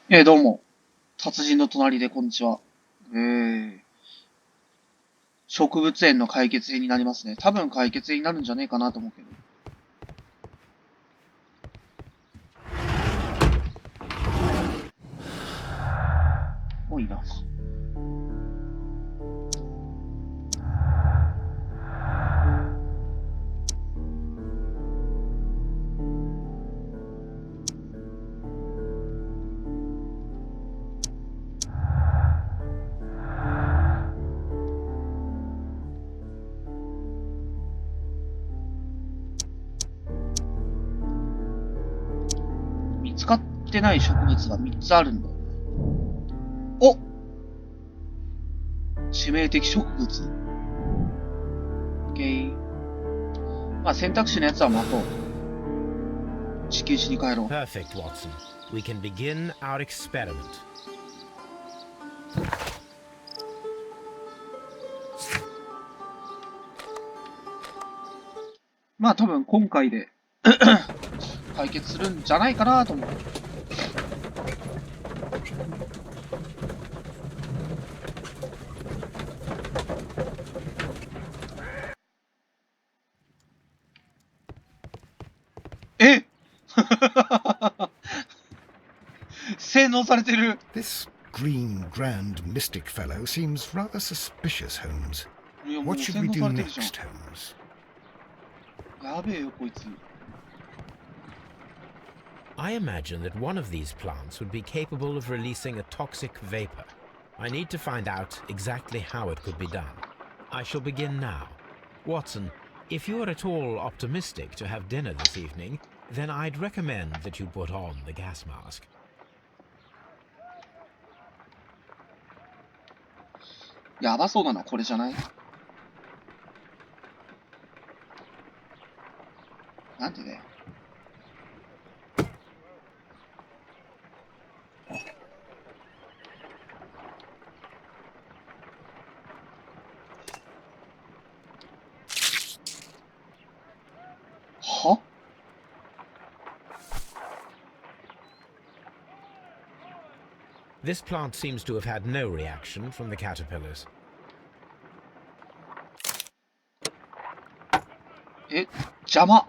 どうも。達人の隣でこんにちは。植物園の解決編になりますね。多分解決編になるんじゃねえかなと思うけど。多いな。見つかってない植物が3つあるんだ。お、致命的植物。まあ選択肢のやつは待とう。地球地に帰ろう。Perfect, Watson. We can begin our experiment. まあ多分今回で解決するんじゃないかなと思う。え洗脳されてる。 This green, grand, mystic fellow seems rather suspicious, Holmes. いやもう What 洗 should we 脳 do されてるじゃん。 next, Holmes? やべえよこいつ。I imagine that one of these plants would be capable of releasing a toxic vapor. I need to find out exactly how it could be done. I shall begin now. Watson, if you are at all optimistic to have dinner this evening, then I'd recommend that you put on the gas mask. やばそうだな、これじゃない？なんでだよ。は？ This plant seems to have had no reaction from the caterpillars. 邪魔。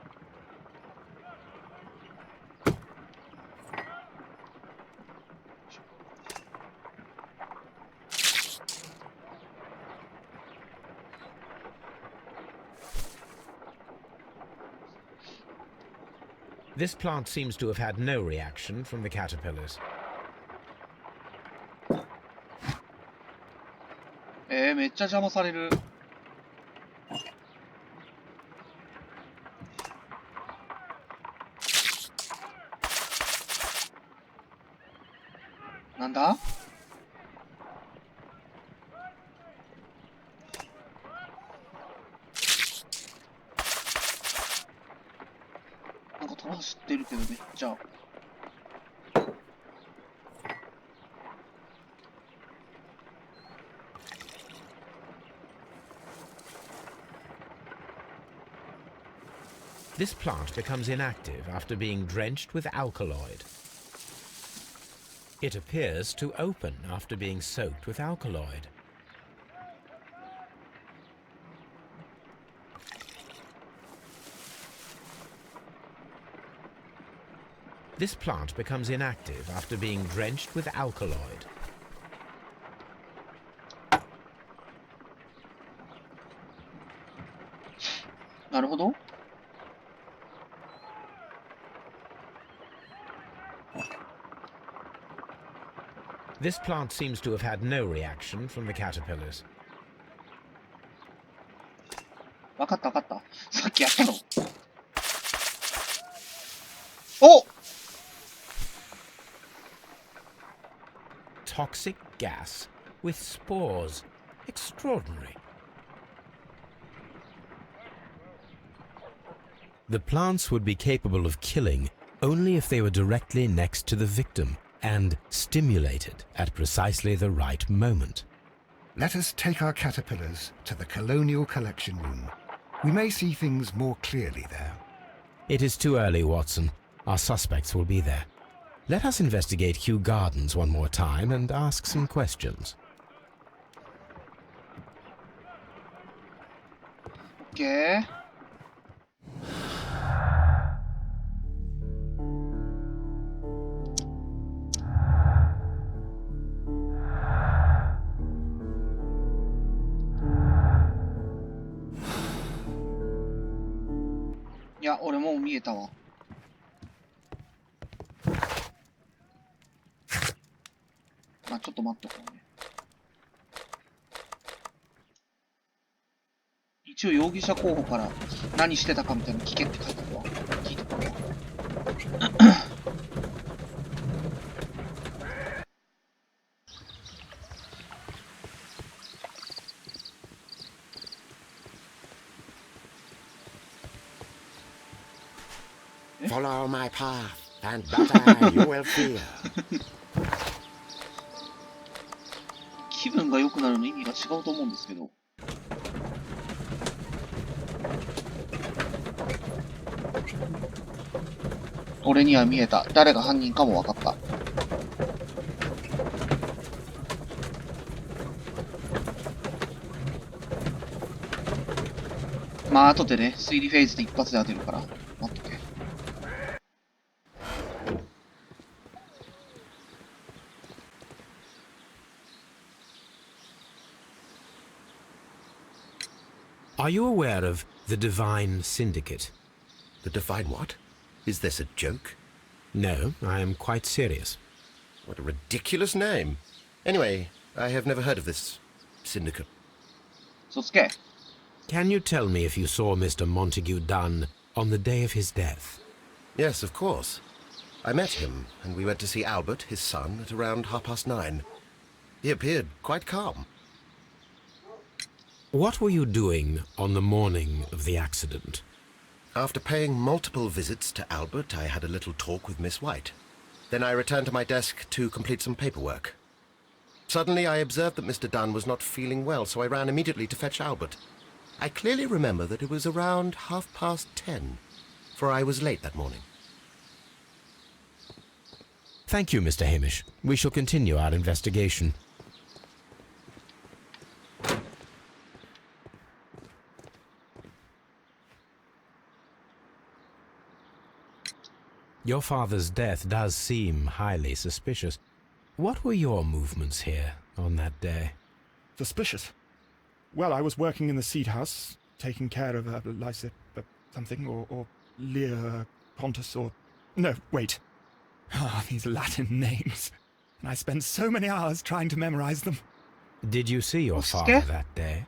This plant seems to have had no reaction from the caterpillars. めっちゃ邪魔される。なんだ？なんか虎走ってるけどめっちゃ。This plant becomes inactive after being drenched with alkaloid. It appears to open after being soaked with alkaloid. This plant becomes inactive after being drenched with alkaloid. なるほど。This plant seems to have had no reaction from the caterpillars. わかったわかった。さっきやったの。お！ Toxic gas with spores. Extraordinary. The plants would be capable of killing only if they were directly next to the victim and stimulated at precisely the right moment. Let us take our caterpillars to the Colonial Collection Room. We may see things more clearly there. It is too early, Watson. Our suspects will be there. Let us investigate Kew Gardens one more time and ask some questions. OK。いや、俺もう見えたわ。まあ、ちょっと待っとこうね。一応容疑者候補から何してたかみたいなの聞けって書いてあるわ。聞いてこれ。Follow my path, and better you will feel. 気分が良くなるの意味が違うと思うんですけど。俺には見えた。誰が犯人かも分かった。まあ後でね、推理フェーズで一発で当てるから待っとけ。Are you aware of the Divine Syndicate? The Divine what? Is this a joke? No, I am quite serious. What a ridiculous name. Anyway, I have never heard of this syndicate. そつけ。Can you tell me if you saw Mr. Montague Dunn on the day of his death? Yes, of course. I met him, and we went to see Albert, his son, at around 9:30. He appeared quite calm. What were you doing on the morning of the accident? After paying multiple visits to Albert, I had a little talk with Miss White. Then I returned to my desk to complete some paperwork. Suddenly, I observed that Mr. Dunn was not feeling well, so I ran immediately to fetch Albert. I clearly remember that it was around 10:30, for I was late that morning. Thank you, Mr. Hamish. We shall continue our investigation. Your father's death does seem highly suspicious. What were your movements here on that day? Suspicious? Well, I was working in the seed house, taking care of Lysa something, or Lear Pontus, or... No, wait. Ah, these Latin names. And I spent so many hours trying to memorize them. Did you see your father that day?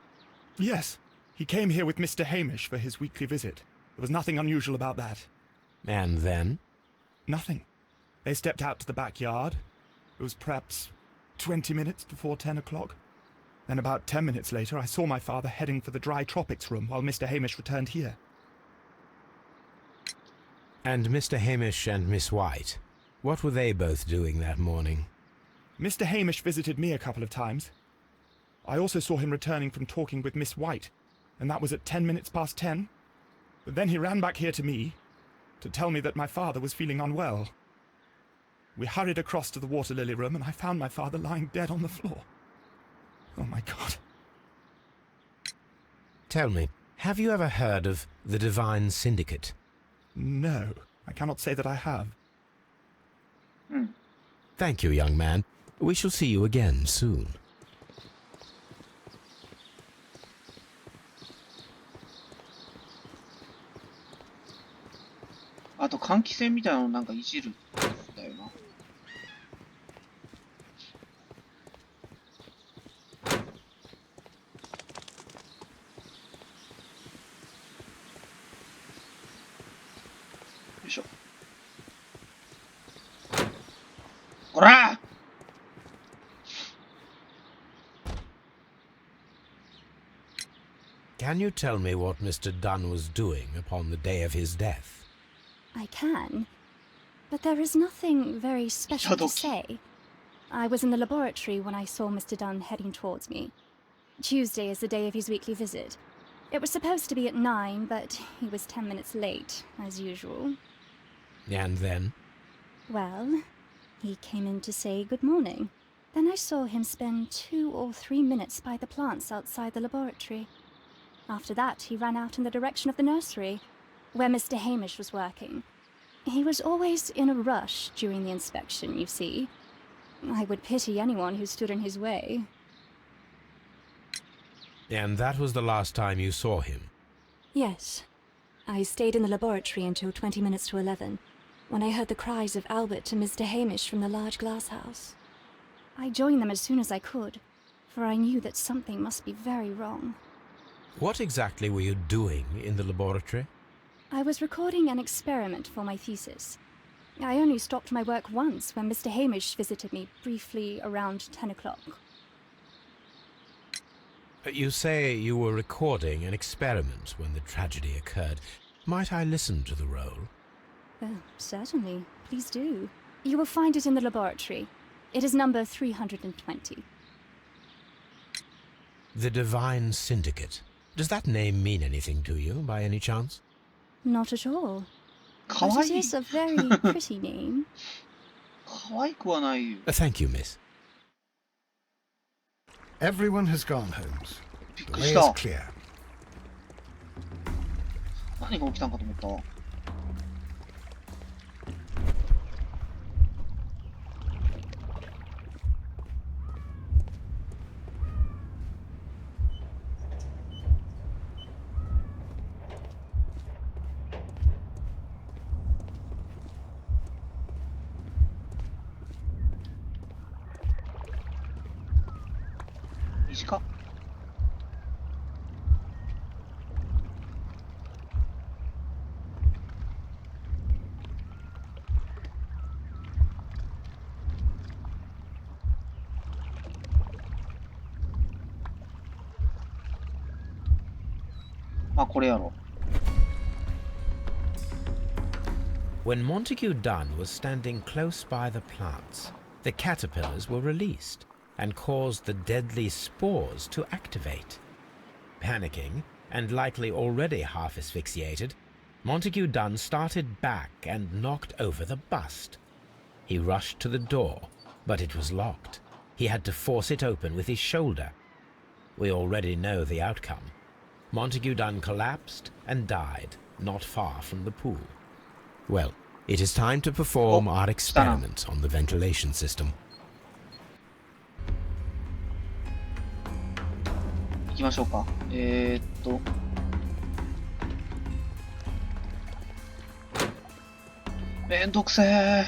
Yes. He came here with Mr. Hamish for his weekly visit. There was nothing unusual about that. And then? Nothing. They stepped out to the backyard. It was perhaps 20 minutes before 10 o'clock. Then about 10 minutes later, I saw my father heading for the dry tropics room while Mr. Hamish returned here. And Mr. Hamish and Miss White, what were they both doing that morning? Mr. Hamish visited me a couple of times. I also saw him returning from talking with Miss White, and that was at 10 minutes past 10. But then he ran back here to me to tell me that my father was feeling unwell. We hurried across to the water lily room, and I found my father lying dead on the floor. Oh my God. Tell me, have you ever heard of the Divine Syndicate? No, I cannot say that I have. Thank you, young man. We shall see you again soon.あと換気扇みたいなのなんかいじるんだよな。よいしょ。こら！Can you tell me what Mr. Dunn was doing upon the day of his death? I can, but there is nothing very special to say. I was in the laboratory when I saw Mr. Dunn heading towards me. Tuesday is the day of his weekly visit. It was supposed to be at 9, but he was 10 minutes late, as usual. And then? Well, He came in to say good morning. Then I saw him spend 2 or 3 minutes by the plants outside the laboratory. After that, he ran out in the direction of the nursery, where Mr. Hamish was working. He was always in a rush during the inspection, you see. I would pity anyone who stood in his way. And that was the last time you saw him? Yes. I stayed in the laboratory until 20 minutes to 11, when I heard the cries of Albert and Mr. Hamish from the large glass house. I joined them as soon as I could, for I knew that something must be very wrong. What exactly were you doing in the laboratory? I was recording an experiment for my thesis. I only stopped my work once when Mr. Hamish visited me briefly around 10 o'clock. You say you were recording an experiment when the tragedy occurred. Might I listen to the roll? Certainly. Please do. You will find it in the laboratory. It is number 320. The Divine Syndicate. Does that name mean anything to you, by any chance? Not at all. But it is a very pretty name. 可愛くはないよ。 Thank you, miss. Everyone has gone, Holmes. びっ The くり way し is た。 clear. 何が起きたんかと思った。短っ。まあこれやろ。When Montague Dunn was standing close by the plants, the caterpillars were released and caused the deadly spores to activate. Panicking, and likely already half asphyxiated, Montague Dunn started back and knocked over the bust. He rushed to the door, but it was locked. He had to force it open with his shoulder. We already know the outcome. Montague Dunn collapsed and died not far from the pool. Well, it is time to perform our experiment on the ventilation system. 行きましょうか。めんどくせー。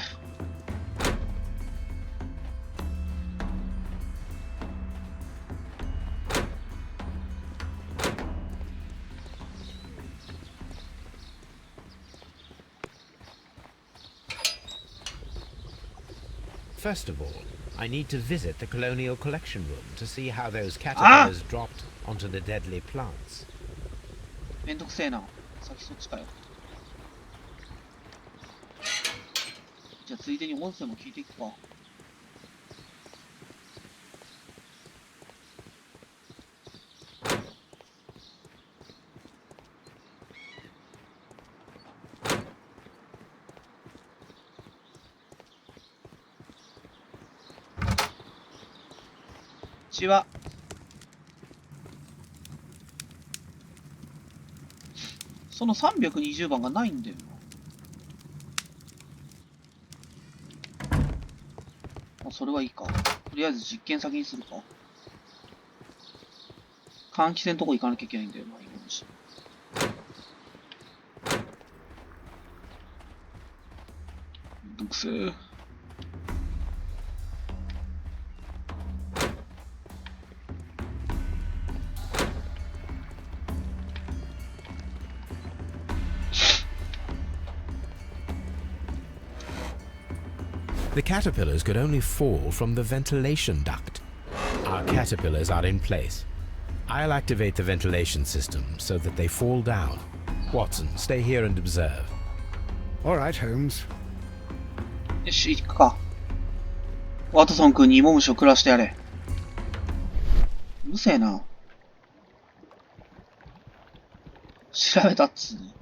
First of all, I need to visit the Colonial Collection Room to see how those caterpillars dropped onto the deadly plants. めんどくせえな。先そっちかよ。じゃあついでに音声も聞いていくか。ちは。その320番がないんだよな。まあ、それはいいか。とりあえず実験先にするか。換気扇のとこ行かなきゃいけないんだよな、今のし。めんどくせえ。The caterpillars could only fall from the ventilation duct. Our caterpillars are in place. I'll activate the ventilation system so that they fall down. Watson, stay here and observe. All right, Holmes. よし、行くか。ワトソン君に芋虫を食らしてやれ。うるせえな。調べたっつうの。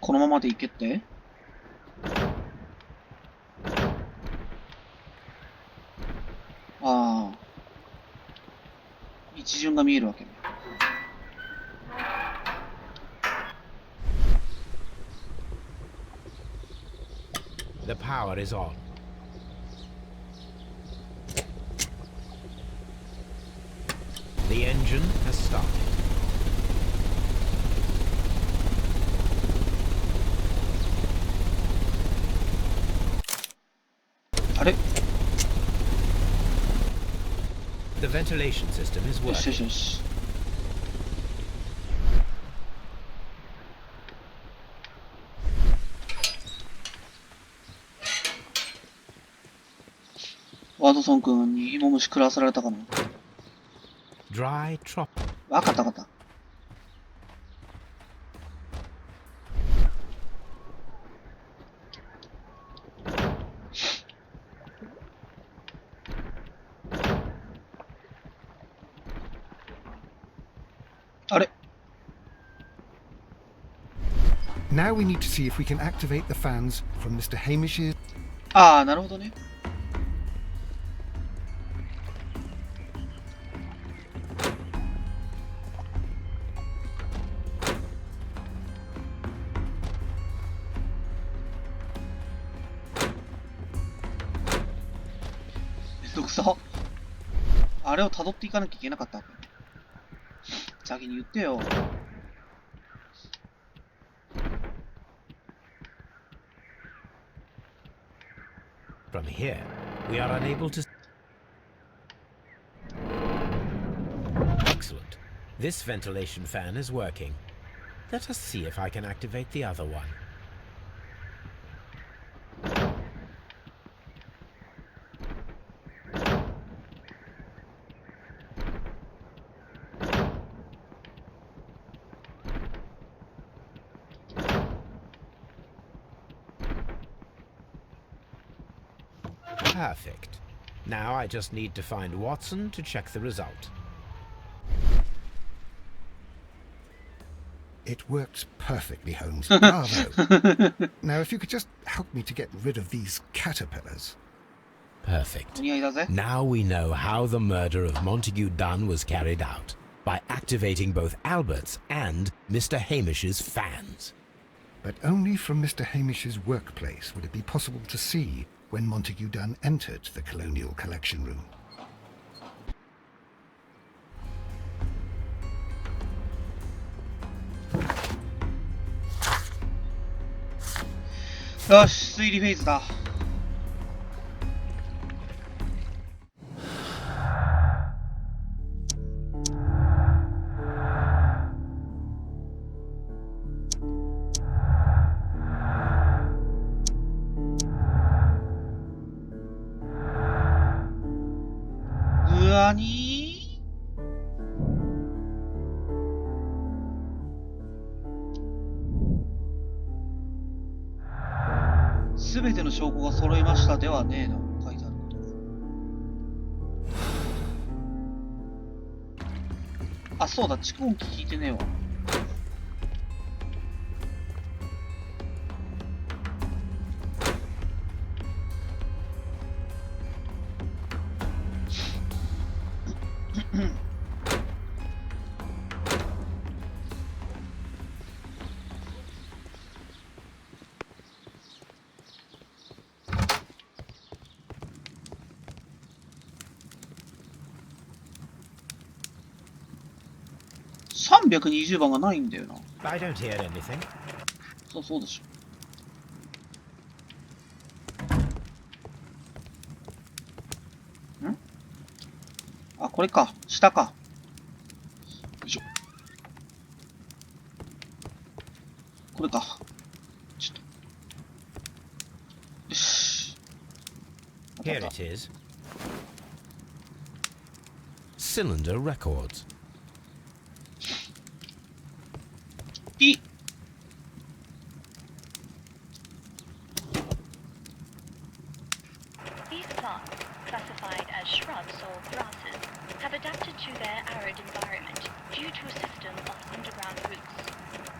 このままでいけって。ああ。一巡が見えるわけね。The power is on. The engine has started. あれ？ The ventilation system is よしよ working. しよし。ワトソン君に芋虫食らわせられたかな。 Dry trop. わかったわかった。あれ？ Now we need to see if we can activate the fans from Mr. Hamish's. ああ、なるほどね。めんどくさ。あれを辿っていかなきゃいけなかったわけ。先に言ってよ。From here, we are unable to... Excellent. This ventilation fan is working. Let us see if I can activate the other one. Perfect. Now I just need to find Watson to check the result. It works perfectly, Holmes. Bravo. Now, if you could just help me to get rid of these caterpillars. Perfect. お似合いだぜ。 Now we know how the murder of Montague Dunn was carried out, by activating both Albert's and Mr. Hamish's fans. But only from Mr. Hamish's workplace would it be possible to see when Montague Dunn entered the Colonial Collection Room. よし、推理フェーズだ。うわにーすべての証拠が揃いましたではねえな、書いてあること。あ、そうだ、蓄音機聞いてねえわ。320番がないんだよな。 I don't hear anything. そうでしょ。ん？あ、これか。下か。よいしょ。これか。ちょっと。よし。 Here it is. Cylinder records. ピッ。 These plants, classified as shrubs or grasses, have adapted to their arid environment due to a system of underground roots.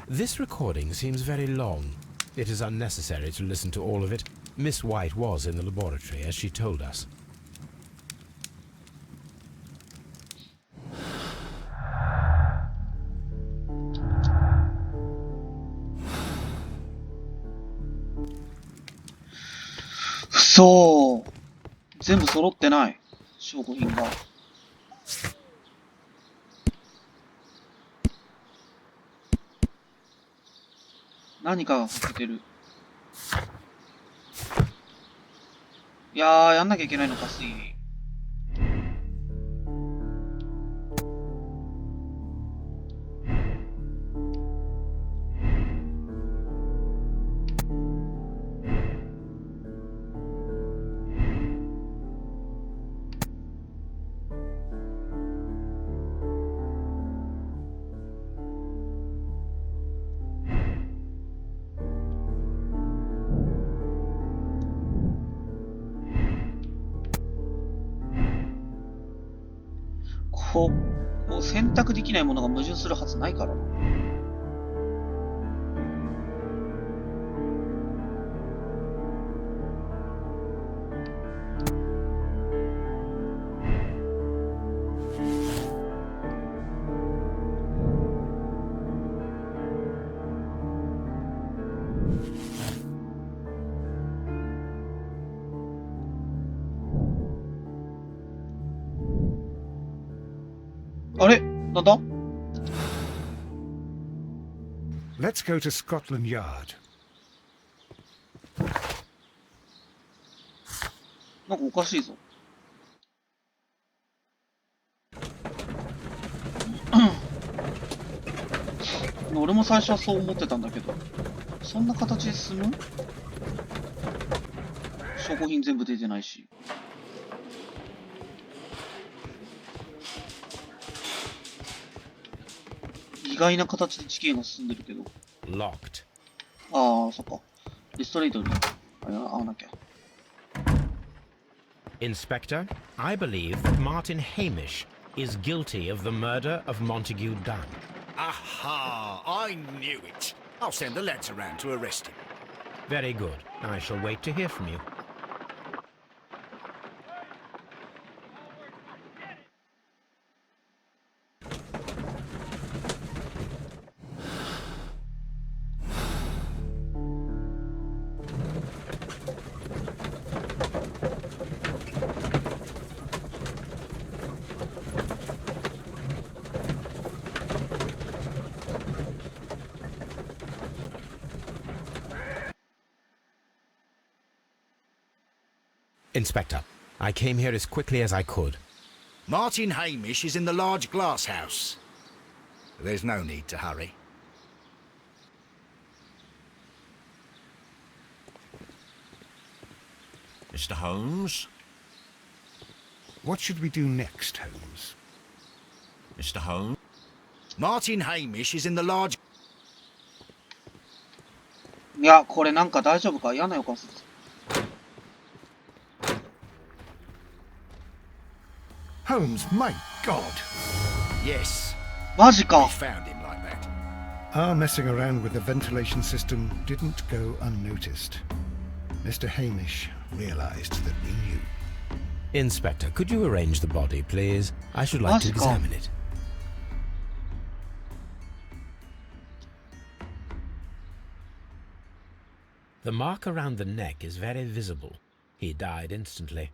This recording seems very long. It is unnecessary to listen to all of it. Miss White was in the laboratory, as she told us. So, 全部揃ってない。証拠品が。何かが欠けてる。いやー、やんなきゃいけないのか、推理。こう選択できないものが矛盾するはずないからな。あれなんだ Let's go to Scotland Yard. なんかおかしいぞ。俺も最初はそう思ってたんだけど、そんな形で進む？証拠品全部出てないし。意外な形で事件が進んでるけど。Locked. ああ、そっか。リストレートに会わなきゃ。Inspector, I believe that Martin Hamish is guilty of the murder of Montague Dunn. Aha! I knew it. I'll send the lads around to arrest him. Very good. I shall wait to hear from you. Inspector, I came here as quickly as I could. Martin Hamish is in the large glass house. There's no need to hurry. Mr. Holmes? What should we do next, Holmes? Mr. Holmes? Martin Hamish is in the large... いや、これなんか大丈夫か？嫌な予感する。Holmes, my God! Yes. マジ We か。 found him like that. Our messing around with the ventilation system didn't go unnoticed. Mr. Hamish realized that we knew. Inspector, could you arrange the body, please? I should like to Magical. examine it. The mark around the neck is very visible. He died instantly.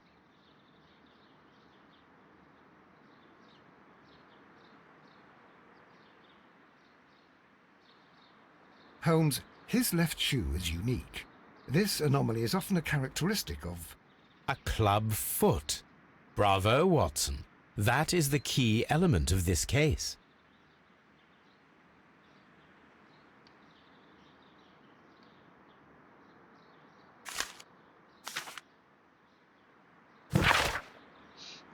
Holmes, his left shoe is unique. This anomaly is often a characteristic of... A club foot. Bravo, Watson. That is the key element of this case.「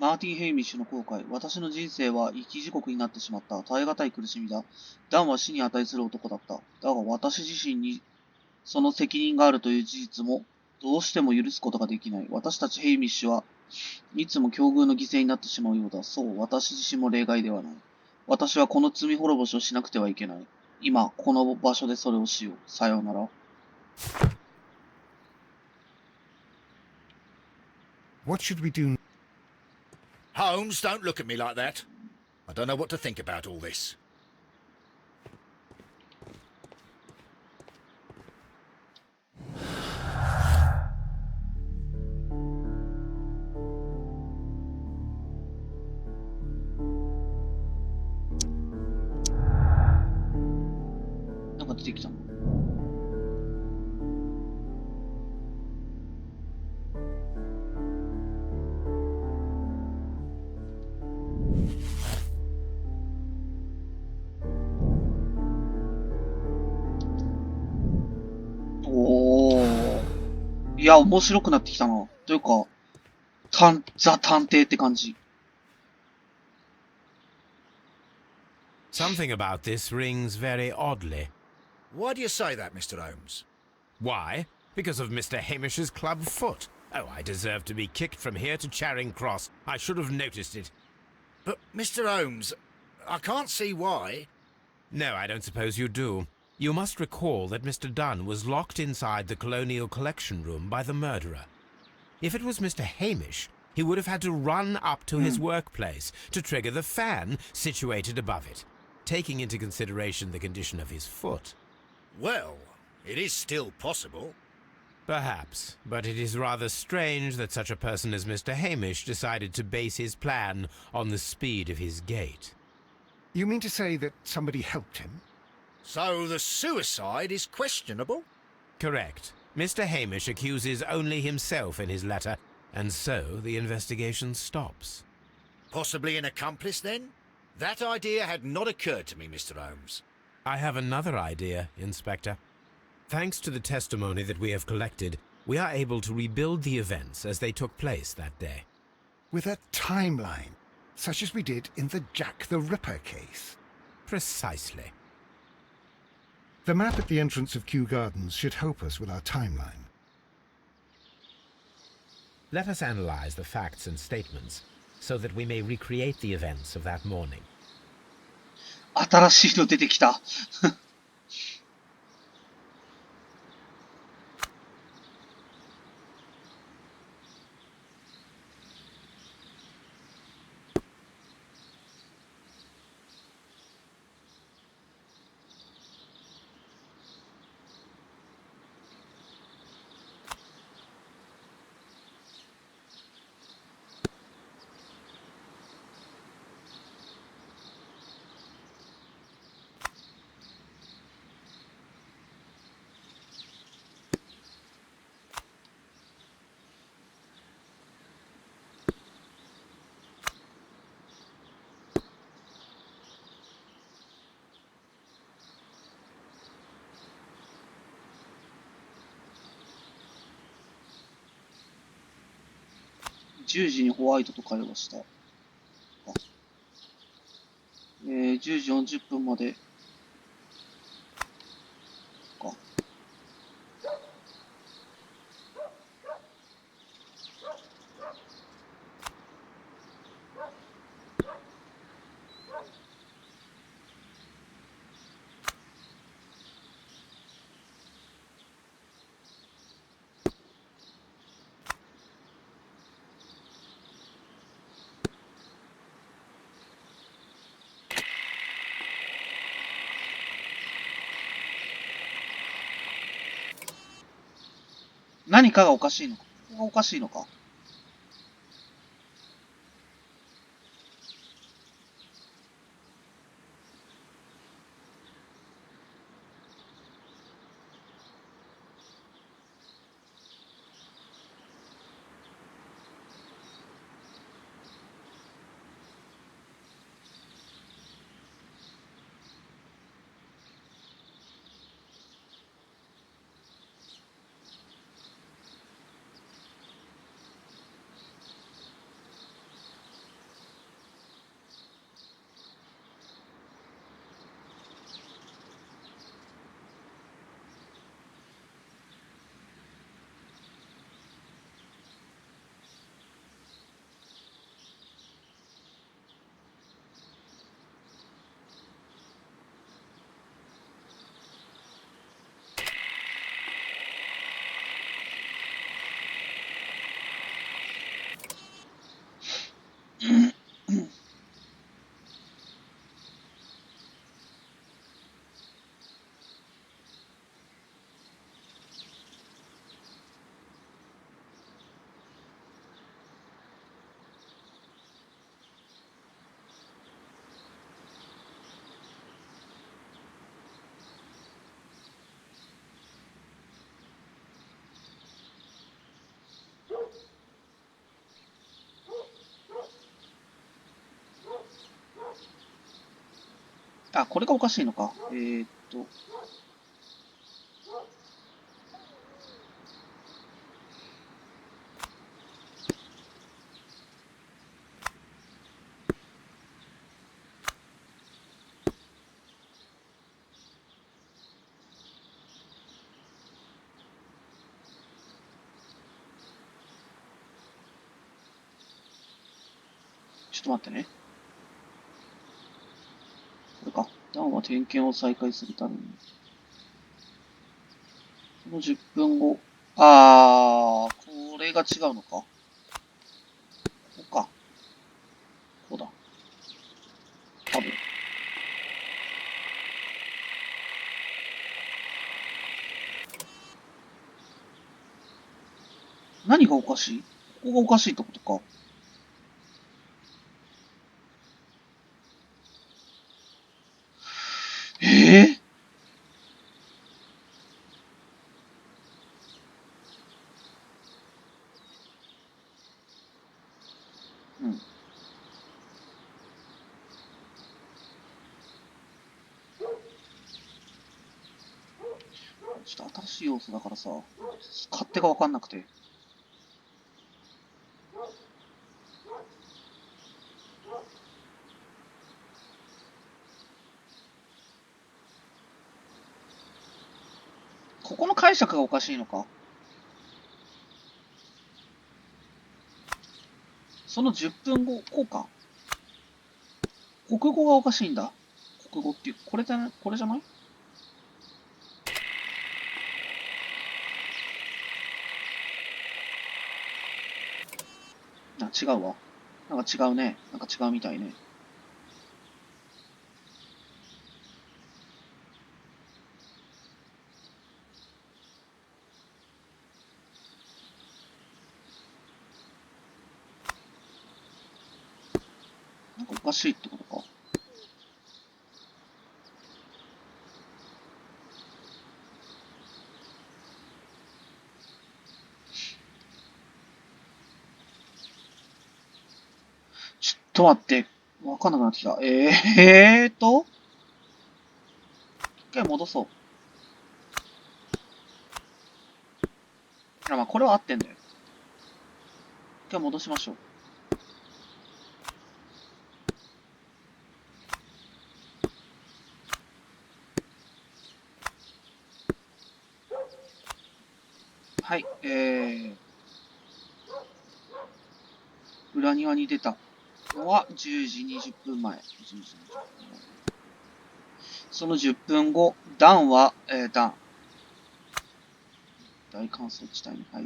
マーティン・ヘイミッシュの後悔。私の人生は生き地獄になってしまった。耐え難い苦しみだ。ダンは死に値する男だった。だが私自身にその責任があるという事実もどうしても許すことができない。私たちヘイミッシュはいつも境遇の犠牲になってしまうようだ。そう、私自身も例外ではない。私はこの罪滅ぼしをしなくてはいけない。今、この場所でそれをしよう。さようなら。What should we do? Holmes, don't look at me like that. I don't know what to think about all this.なんか出てきたの。おー。いや、面白くなってきたな。というか、ザ探偵って感じ。Something about this rings very oddly. Why do you say that, Mr. Holmes? Why? Because of Mr. Hamish's club foot. Oh, I deserve to be kicked from here to Charing Cross. I should have noticed it. But, Mr. Holmes, I can't see why. No, I don't suppose you do. You must recall that Mr. Dunn was locked inside the Colonial Collection Room by the murderer. If it was Mr. Hamish, he would have had to run up to his workplace to trigger the fan situated above it, taking into consideration the condition of his foot. Well, it is still possible. Perhaps, but it is rather strange that such a person as Mr. Hamish decided to base his plan on the speed of his gait. You mean to say that somebody helped him? So the suicide is questionable? Correct. Mr. Hamish accuses only himself in his letter, and so the investigation stops. Possibly an accomplice, then? That idea had not occurred to me, Mr. Holmes. I have another idea, Inspector. Thanks to the testimony that we have collected, we are able to rebuild the events as they took place that day. With a timeline, such as we did in the Jack the Ripper case. Precisely. The map at the entrance of Kew Gardens should help us with our timeline. Let us analyze the facts and statements so that we may recreate the events of that morning. 新しいの出てきた。10時にホワイトと会話した。10時40分まで。か。何かがおかしいのか。ここがおかしいのか。あ、これがおかしいのか。ちょっと待ってね。これか。ダウンは点検を再開するために。その10分後。これが違うのか。ここか。こうだ。多分。何がおかしい？ここがおかしいってことか。ええうん。ちょっと新しい要素だからさ、勝手がわかんなくて。ここの解釈がおかしいのか。その10分後、こうか。国語がおかしいんだ。国語っていう、これじゃない？これじゃない？違うわ。なんか違うね。なんか違うみたいね。なんかおかしいってことか。ちょっと待って。わかんなくなってきた。一回戻そう。まあ、これは合ってんだよ。一回戻しましょう。はい、裏庭に出たのは10時20分前。10時20分前。その10分後、ダンは、大乾燥地帯に入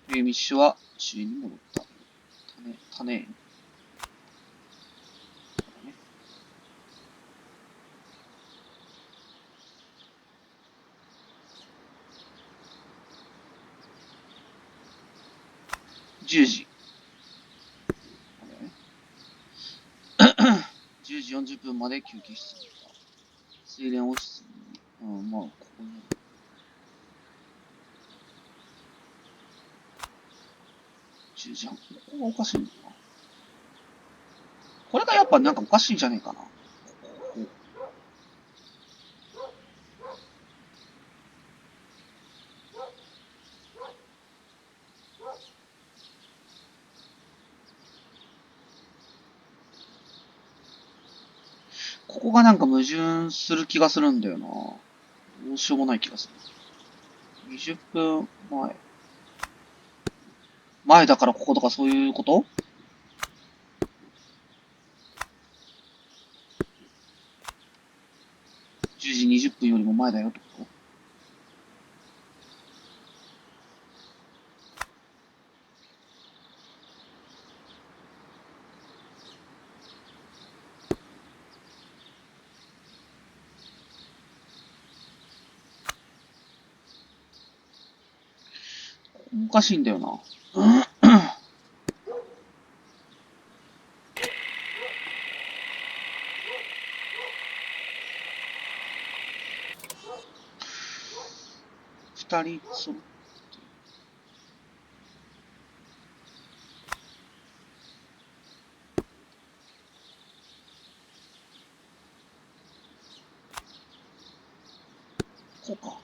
り、ミッシュは州に戻った。種。10時。10時40分まで休憩室に行った。水蓮オ室に、まあ、ここにある。10時半。ここがおかしいのかな。これがやっぱなんかおかしいんじゃねえかな。ここがなんか矛盾する気がするんだよな。どうしようもない気がする。20分前。前だからこことかそういうこと？ 10 時20分よりも前だよってこと？おかしいんだよな。二人揃って。こうか。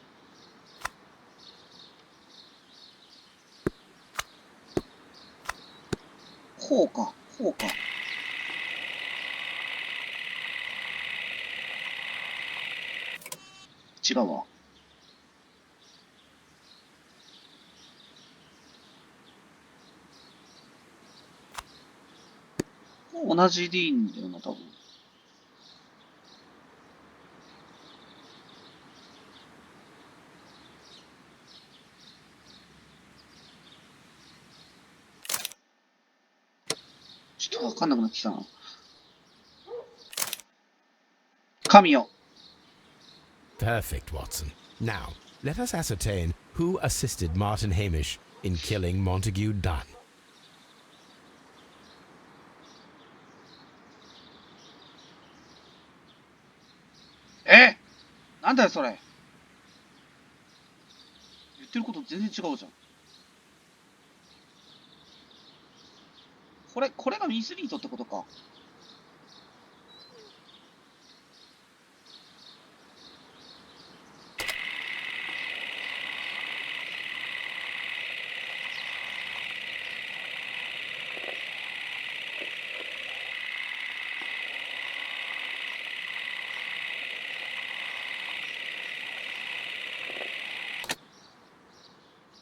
こうか、こうか。違うわ。同じでいいんだよな、多分。ちょっとわかんなくなってきたな。神よ。Perfect, Watson. Now, let us ascertain who assisted Martin Hamish in killing Montague Dunn. なんだよそれ。言ってること全然違うじゃん。これがミスリードってことか。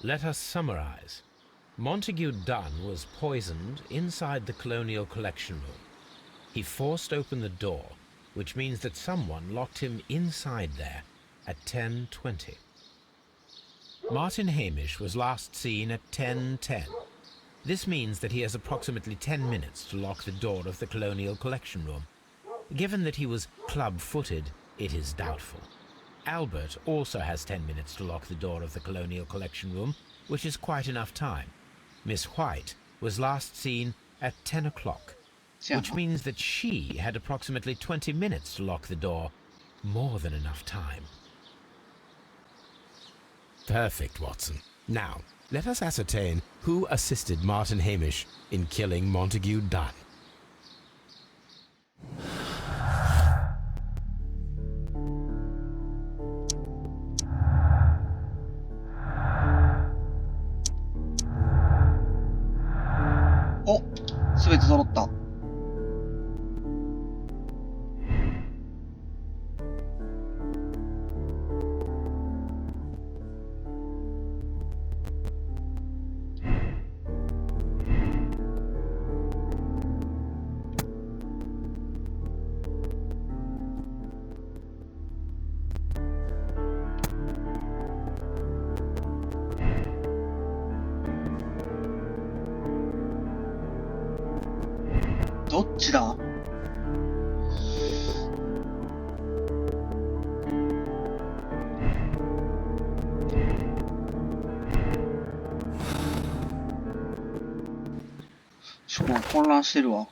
Let us summarize. Montague Dunn was poisoned inside the Colonial Collection Room. He forced open the door, which means that someone locked him inside there at 10:20. Martin Hamish was last seen at 10:10. This means that he has approximately 10 minutes to lock the door of the Colonial Collection Room. Given that he was club-footed, it is doubtful. Albert also has 10 minutes to lock the door of the Colonial Collection Room, which is quite enough time. Miss White was last seen at 10 o'clock, which means that she had approximately 20 minutes to lock the door. More than enough time. Perfect, Watson. Now, let us ascertain who assisted Martin Hamish in killing Montague Dunn. すべて揃った。どっちだ？ちょっと混乱してるわ。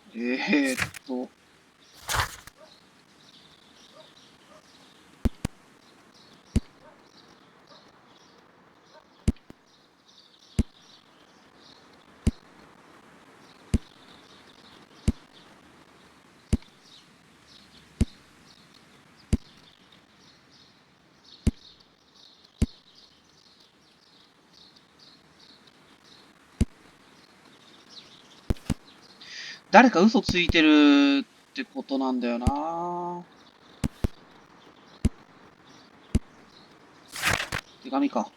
誰か嘘ついてるってことなんだよな。手紙か。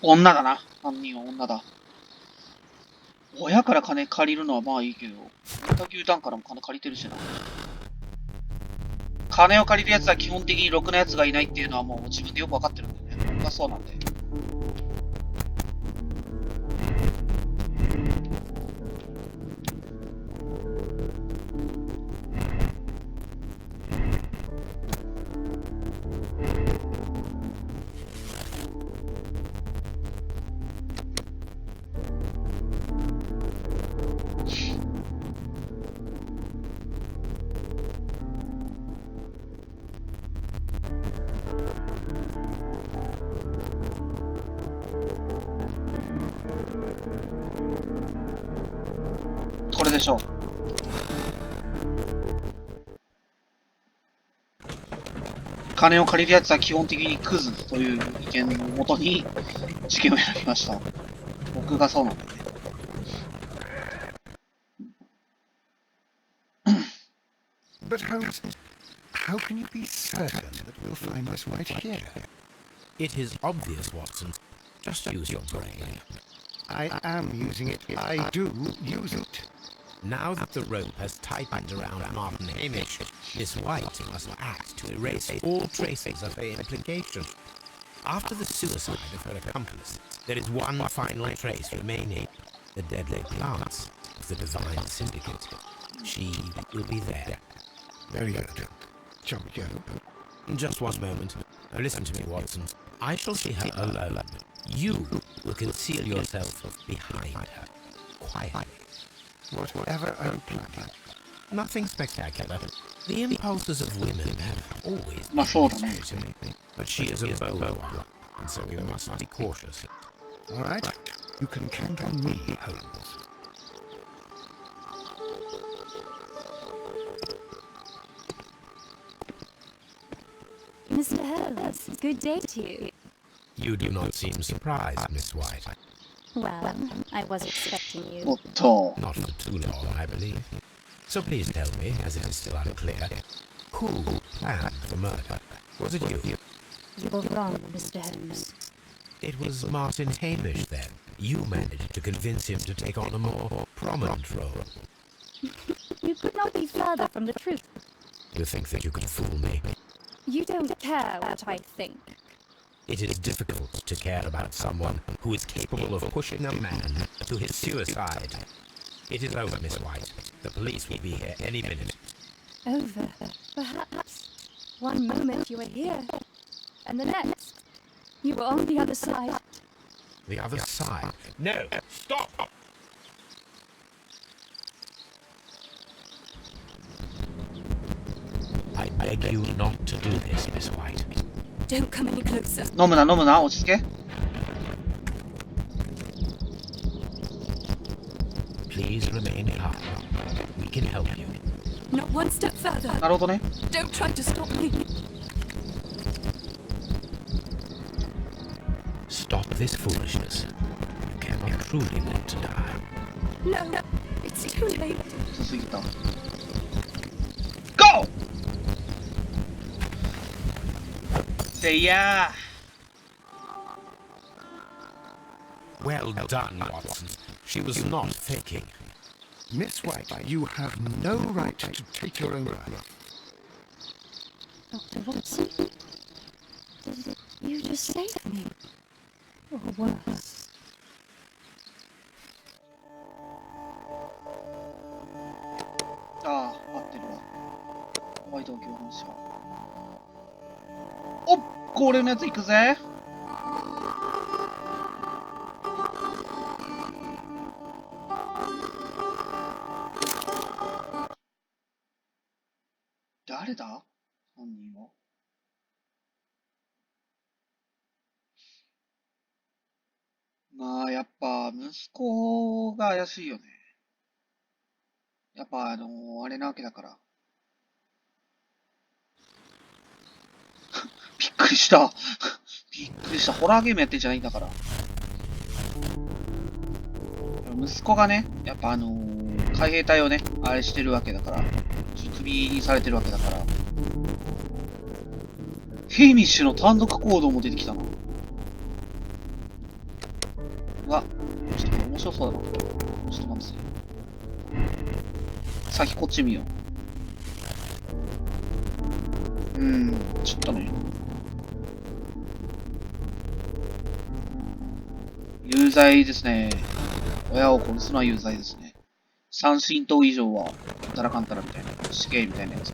女だな。犯人は女だ。親から金借りるのはまあいいけど、モンタギュー・ダンからも金借りてるしな。金を借りる奴は基本的にろくな奴がいないっていうのはもう自分でよくわかってるんだよね。僕はそうなんで。これでしょう。金を借りるやつは基本的にクズという意見をもとに事件を選びました。僕がそうなんだね。But Holmes, how can you be certain that we'll find Miss White here? It is obvious, Watson. Just use your brain. I am using it. I do use it. Now that the rope has tightened around Martin Hamish, Miss White must act to erase all traces of her implication. After the suicide of her accomplice, there is one final trace remaining, the deadly plants of the Divine Syndicate. She will be there. Very good. Jump, Joe. Just one moment. Now listen to me, Watson. I shall see her alone. You will conceal yourself behind her, quietly. Whatever are you planning? Nothing spectacular. The impulses of women have always been mystery to me. But she is a bold one, and so we must be cautious. All right. You can count on me, Holmes. Mr. Holmes, good day to you. You do not seem surprised, Miss White. Well, I was expecting you. おっと。 Not for too long, I believe. So please tell me, as it is still unclear, who planned the murder? Was it you? You're wrong, Mr. Holmes. It was Martin Hamish, then. You managed to convince him to take on a more prominent role. You could not be further from the truth. You think that you can fool me? You don't care what I think. It is difficult to care about someone who is capable of pushing a man to his suicide. It is over, Miss White. The police will be here any minute. Over, perhaps. One moment you were here, and the next, you were on the other side. The other side? No! Stop! I beg you not to do this, Miss White. Don't come any closer. 飲むな、飲むな、落ち着け。Please remain calm. We can help you. Not one step further. なるほどね。 Don't try to stop me. Stop this foolishness. You cannot truly want to die. No, it's too late. 遅すぎた。GO! せいや Well done, Watson. She was not faking. Miss White, you have no right to take your own life. Dr. Watson, did you just save me? Or worse? ああ、合ってるわ。ホワイトの共犯者。おっ、これのやつ行くぜ。誰だ犯人は。まあ、やっぱ、息子が怪しいよね。やっぱ、あれなわけだから。びっくりした。びっくりした。ホラーゲームやってんじゃないんだから。息子がね、やっぱ海兵隊をね、あれしてるわけだから、クビにされてるわけだから。ヘイミッシュの単独行動も出てきたな。白そうだな。ちょっと待って。先こっち見よう。ちょっとね。有罪ですね。親を殺すのは有罪ですね。三審等以上は、たらかんたらみたいな、死刑みたいなやつ。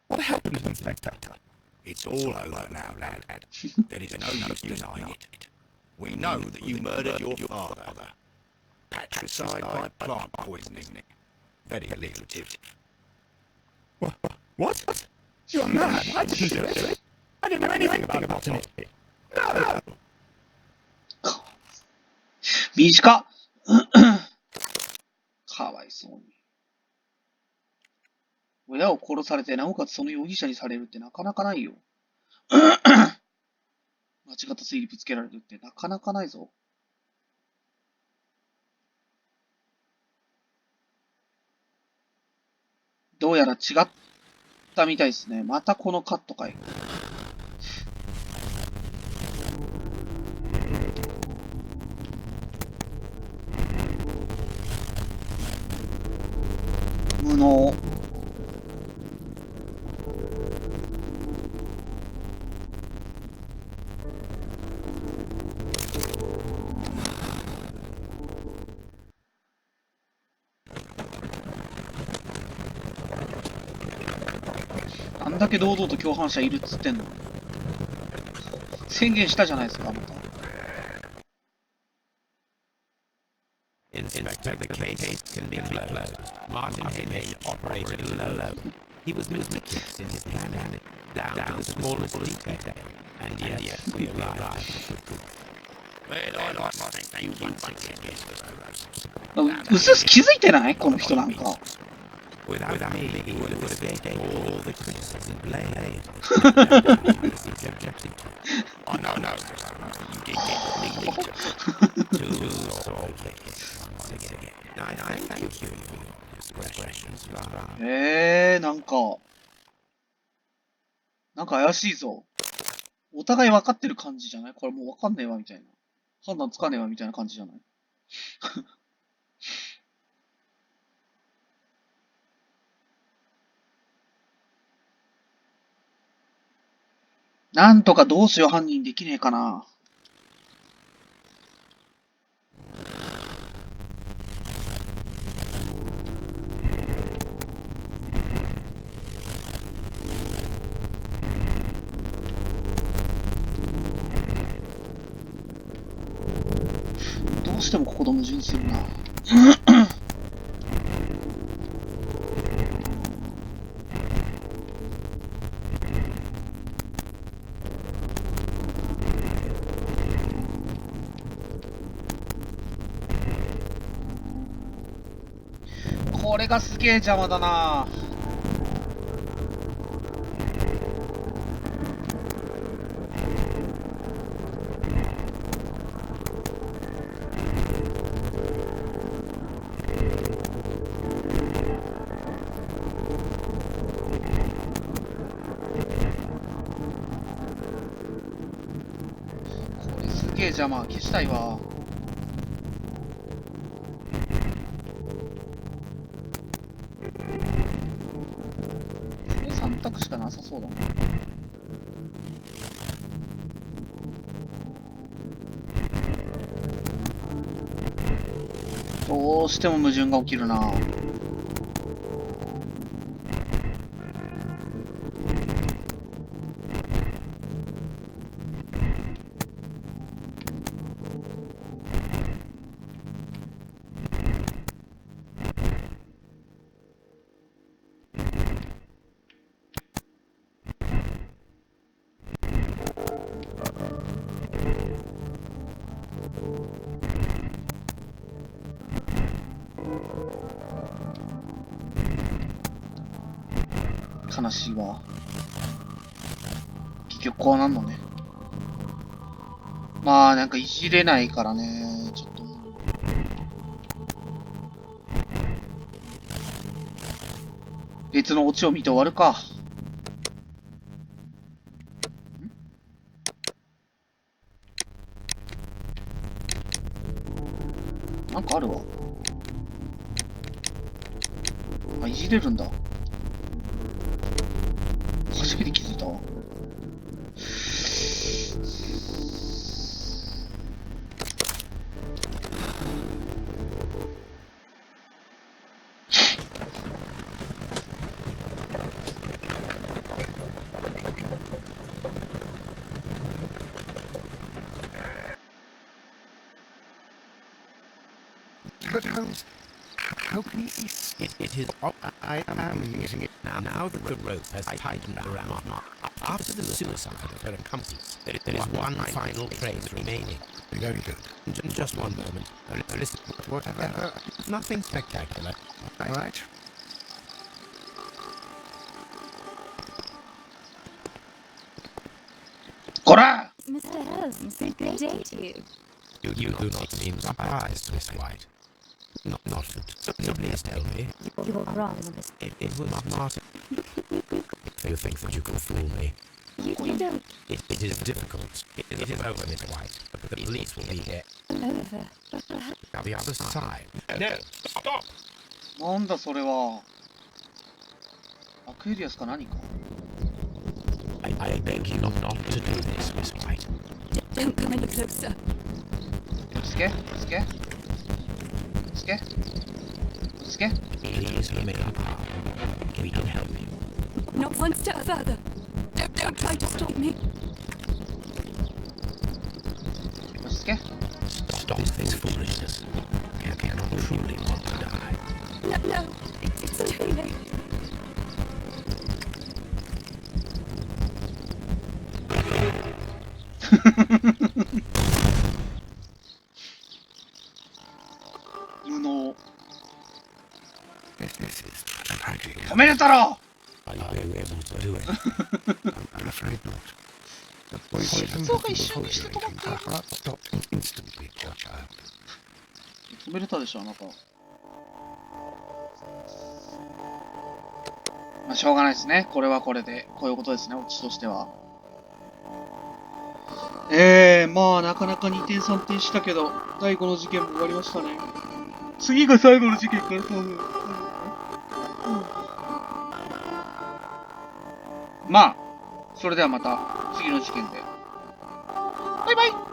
What happened, Inspector? It's all over now, lad. There is no use denying it. We know that you murdered your father. Patricide by plant poisoning. Very alliterative. What? You're mad. I didn't do it. I didn't know anything about it. No! 短っかわいそうに。親を殺されて、なおかつその容疑者にされるってなかなかないよ。間違った推理ぶつけられるってなかなかないぞ。どうやら違ったみたいですね。またこのカットかい。無能。あんだけ堂々と共犯者いるっつってんの。宣言したじゃないですか、また。Inspector, the case can be closed. Martin Hamish operated alone. He was meticulous in his planning, down to the smallest detail. And yet, we arrived. Well, うすうす気づいてないこの人なんか。Without me, he would have escaped all the criticism blade. Oh, no. You did get the lead. Too sorry. I thank you for your questions, Father. なんか怪しいぞ。お互い分かってる感じじゃない？これもう分かんねえわみたいな。判断つかねえわみたいな感じじゃない？なんとかどうしよう犯人できねえかな。どうしてもここで矛盾するな。これがすげえ邪魔だな。これすげえ邪魔。消したいわ。3択しかなさそうだな。どうしても矛盾が起きるな。悲しいわ。結局こうなんのね。まあなんかいじれないからね。ちょっと。別のオチを見て終わるか。なんかあるわ。あ、いじれるんだ。初めて気づいたわ。But Holmes, how can he see? It is. I am using it now. Now that the rope has tightened around Mark, after the suicide of her accomplice, there is one final trace remaining. Very good. Just one moment. Listen, whatever. Nothing spectacular. All right. Kora! Mr. Holmes, good day to you. You do not seem surprised, Miss White. Not that. So please tell me. You're wrong, Miss. It was not. You think that you can fool me? You don't. It is difficult. It is over, Miss White. But the police will be here. Over. On the other side. No, stop! なんだそれは。アクエリアスか何か。I beg you not to do this, Miss White. Don't come any closer. つけつけつけつけ Please remain calm. We can help you. Not one step further. Don't try to stop me. よしつけ Stop this foolishness. You cannot truly want to die. No, it's too late. 無能。止めれたろ Are you able to do it? I'm afraid not. The boy'sそうか一瞬にして止まって her heart stopped instantly, poor child. 止めれたでしょあなた。まあしょうがないですね。これはこれでこういうことですね。オチとしては。まあなかなか2点3点したけど第5の事件も終わりましたね。次が最後の事件から多分。まあそれではまた次の事件で。バイバイ。